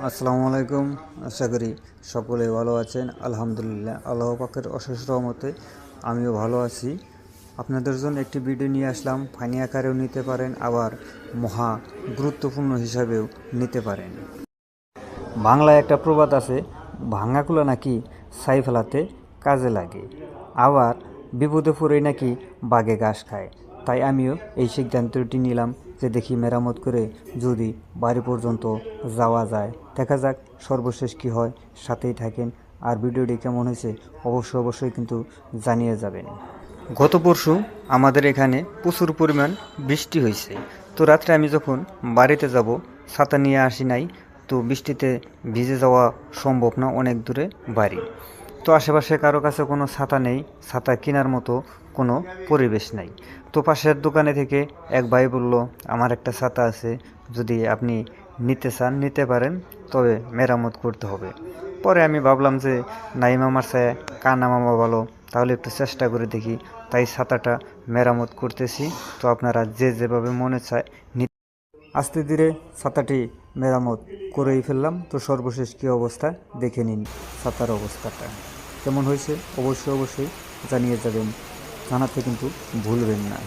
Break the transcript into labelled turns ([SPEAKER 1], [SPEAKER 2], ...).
[SPEAKER 1] আসসালামু আলাইকুম। আশা করি সকলে ভালো আছেন। আলহামদুলিল্লাহ, আল্লাহ পাকের অশেষ রহমতে আমিও ভালো আছি। আপনাদের জন্য একটি ভিডিও নিয়ে আসলাম। ফানি আকারেও নিতে পারেন, আবার মহা গুরুত্বপূর্ণ হিসাবেও নিতে পারেন। বাংলায় একটা প্রবাদ আছে, ভাঙাকুলা নাকি ছাই ফেলাতে কাজে লাগে, আবার বিপদে পড়েই নাকি বাঘে ঘাস খায়। তাই আমিও এই সিদ্ধান্তটি নিলাম যে দেখি মেরামত করে যদি বাড়ি পর্যন্ত যাওয়া যায়। দেখা যাক সর্বশেষ কী হয়। সাথেই থাকেন। আর ভিডিওটি কেমন হয়েছে অবশ্যই কিন্তু জানিয়ে যাবেন। গত পরশু আমাদের এখানে প্রচুর পরিমাণ বৃষ্টি হয়েছে। তো রাত্রে আমি যখন বাড়িতে যাব, ছাতা নিয়ে আসি নাই। তো বৃষ্টিতে ভিজে যাওয়া সম্ভব না, অনেক দূরে বাড়ি। তো আশেপাশে কারো কাছে কোনো ছাতা নেই, ছাতা কেনার মতো কোনো পরিবেশ নাই। তো পাশের দোকানে থেকে এক ভাই বলল, আমার একটা ছাতা আছে, যদি আপনি নিতে চান নিতে পারেন, তবে মেরামত করতে হবে। পরে আমি ভাবলাম যে নাইম আমার চায় কানা মামা ভালো, তাহলে একটু চেষ্টা করে দেখি। তাই ছাতাটা মেরামত করতেছি। তো আপনারা যে যেভাবে মনে চায় আস্তে ধীরে ছাতাটি মেরামত করেই ফেললাম। তো সর্বশেষ কী অবস্থা দেখে নিন। ছাতার অবস্থাটা কেমন হয়েছে অবশ্যই জানিয়ে যাবেন, জানাতে কিন্তু ভুলবেন না।